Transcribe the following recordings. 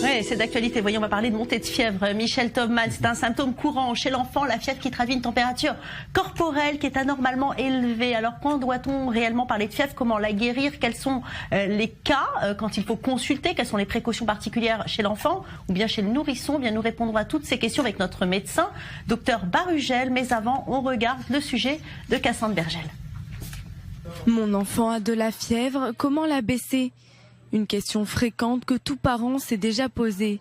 Oui, c'est d'actualité. Voyons, on va parler de montée de fièvre. Michel Taubman, c'est un symptôme courant chez l'enfant, la fièvre qui traduit une température corporelle qui est anormalement élevée. Alors, quand doit-on réellement parler de fièvre? Comment la guérir? Quels sont les cas quand il faut consulter? Quelles sont les précautions particulières chez l'enfant ou bien chez le nourrisson? Eh bien, nous répondrons à toutes ces questions avec notre médecin, docteur Barugel. Mais avant, on regarde le sujet de Cassandre Bergel. Mon enfant a de la fièvre, comment la baisser? Une question fréquente que tout parent s'est déjà posée.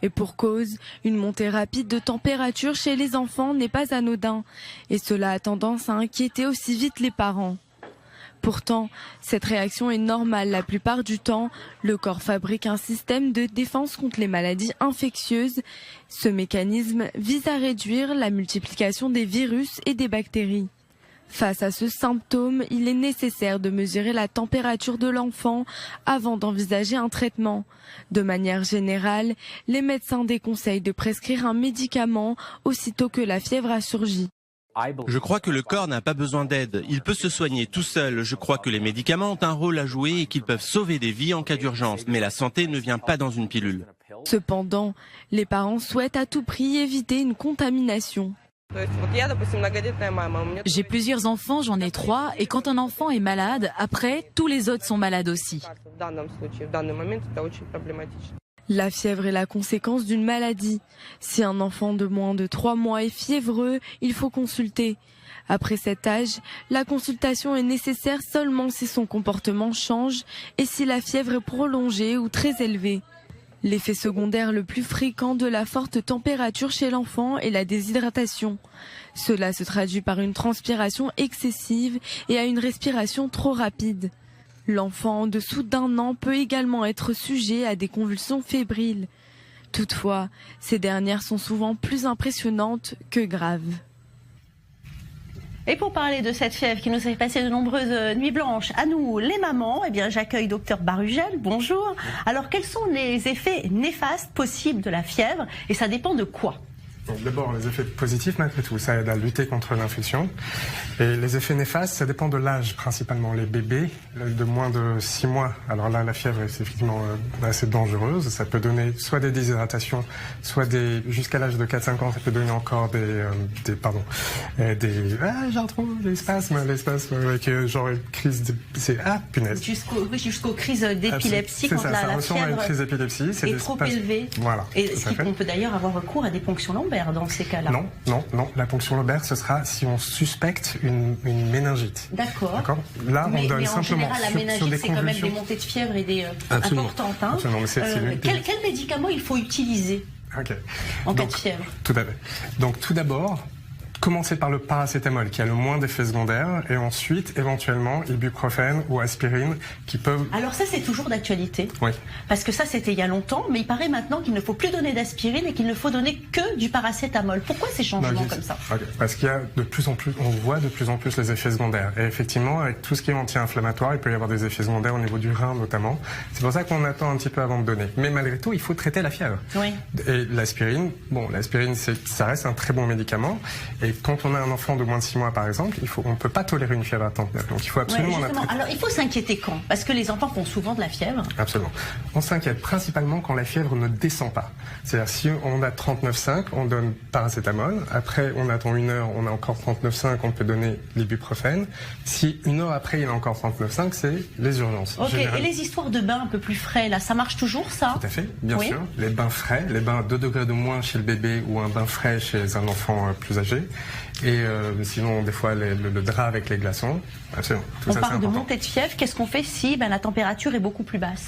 Et pour cause, une montée rapide de température chez les enfants n'est pas anodin. Et cela a tendance à inquiéter aussi vite les parents. Pourtant, cette réaction est normale la plupart du temps. Le corps fabrique un système de défense contre les maladies infectieuses. Ce mécanisme vise à réduire la multiplication des virus et des bactéries. Face à ce symptôme, il est nécessaire de mesurer la température de l'enfant avant d'envisager un traitement. De manière générale, les médecins déconseillent de prescrire un médicament aussitôt que la fièvre a surgi. Je crois que le corps n'a pas besoin d'aide. Il peut se soigner tout seul. Je crois que les médicaments ont un rôle à jouer et qu'ils peuvent sauver des vies en cas d'urgence. Mais la santé ne vient pas dans une pilule. Cependant, les parents souhaitent à tout prix éviter une contamination. J'ai plusieurs enfants, j'en ai 3, et quand un enfant est malade, après, tous les autres sont malades aussi. La fièvre est la conséquence d'une maladie. Si un enfant de moins de 3 mois est fiévreux, il faut consulter. Après cet âge, la consultation est nécessaire seulement si son comportement change et si la fièvre est prolongée ou très élevée. L'effet secondaire le plus fréquent de la forte température chez l'enfant est la déshydratation. Cela se traduit par une transpiration excessive et à une respiration trop rapide. L'enfant en dessous d'1 an peut également être sujet à des convulsions fébriles. Toutefois, ces dernières sont souvent plus impressionnantes que graves. Et pour parler de cette fièvre qui nous fait passer de nombreuses nuits blanches, à nous les mamans, eh bien j'accueille docteur Barugel. Bonjour. Alors quels sont les effets néfastes possibles de la fièvre et ça dépend de quoi? D'abord, les effets positifs, malgré tout, ça aide à lutter contre l'infection. Et les effets néfastes, ça dépend de l'âge, principalement. Les bébés de moins de 6 mois, alors là, la fièvre est effectivement assez dangereuse. Ça peut donner soit des déshydratations, soit jusqu'à l'âge de 4-5 ans, ça peut donner encore j'ai un trou, les spasmes avec genre une crise punaise. Jusqu'aux crises d'épilepsie quand la fièvre une crise d'épilepsie, est trop élevée. Voilà. Et on peut d'ailleurs avoir recours à des ponctions lombaires dans ces cas-là. Non. La ponction lombaire, ce sera si on suspecte une méningite. D'accord. Là, on donne mais simplement en général, la méningite, c'est quand même des montées de fièvre et des importantes. Hein. Absolument. Quel médicament il faut utiliser en cas de fièvre? Tout à fait. Donc, tout d'abord, commencer par le paracétamol qui a le moins d'effets secondaires et ensuite éventuellement ibuprofène ou aspirine qui peuvent... Alors ça c'est toujours d'actualité. Oui. Parce que ça c'était il y a longtemps, mais il paraît maintenant qu'il ne faut plus donner d'aspirine et qu'il ne faut donner que du paracétamol. Pourquoi ces changements comme ça? Parce qu'il y a on voit de plus en plus les effets secondaires. Et effectivement, avec tout ce qui est anti-inflammatoire, il peut y avoir des effets secondaires au niveau du rein notamment. C'est pour ça qu'on attend un petit peu avant de donner. Mais malgré tout, il faut traiter la fièvre. Oui. Et l'aspirine, ça reste un très bon médicament. Et quand on a un enfant de moins de 6 mois, par exemple, on ne peut pas tolérer une fièvre à 39. Donc il faut absolument la traiter. Alors il faut s'inquiéter quand? Parce que les enfants font souvent de la fièvre. Absolument. On s'inquiète principalement quand la fièvre ne descend pas. C'est-à-dire si on a 39,5, on donne paracétamol. Après, on attend 1 heure, on a encore 39,5, on peut donner l'ibuprofène. Si 1 heure après, il a encore 39,5, c'est les urgences. Ok, et les histoires de bains un peu plus frais, là, ça marche toujours, ça? Tout à fait, bien sûr. Les bains frais, les bains à 2 degrés de moins chez le bébé ou un bain frais chez un enfant plus âgé. Et sinon, des fois, le drap avec les glaçons. Absolument. On parle de montée de fièvre. Qu'est-ce qu'on fait si la température est beaucoup plus basse?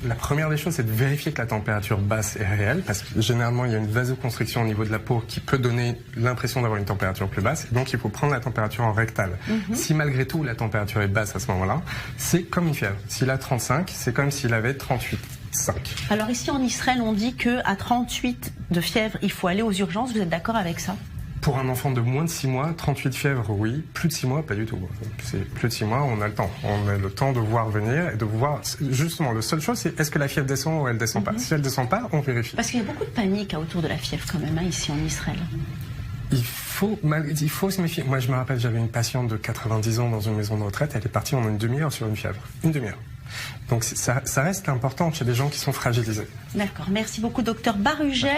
La première des choses, c'est de vérifier que la température basse est réelle, parce que généralement, il y a une vasoconstriction au niveau de la peau qui peut donner l'impression d'avoir une température plus basse. Donc, il faut prendre la température en rectal. Si malgré tout, la température est basse à ce moment-là, c'est comme une fièvre. S'il a 35, c'est comme s'il avait 38,5. Alors ici, en Israël, on dit qu'à 38 de fièvre, il faut aller aux urgences. Vous êtes d'accord avec ça? Pour un enfant de moins de 6 mois, 38 fièvres, oui. Plus de 6 mois, pas du tout. C'est plus de 6 mois, on a le temps. On a le temps de voir venir et de voir... Justement, la seule chose, c'est est-ce que la fièvre descend ou elle descend pas. Si elle descend pas, on vérifie. Parce qu'il y a beaucoup de panique autour de la fièvre quand même, ici en Israël. Il faut se méfier. Moi, je me rappelle, j'avais une patiente de 90 ans dans une maison de retraite. Elle est partie en une demi-heure sur une fièvre. Une demi-heure. Donc ça reste important chez des gens qui sont fragilisés. D'accord, merci beaucoup docteur Barugel.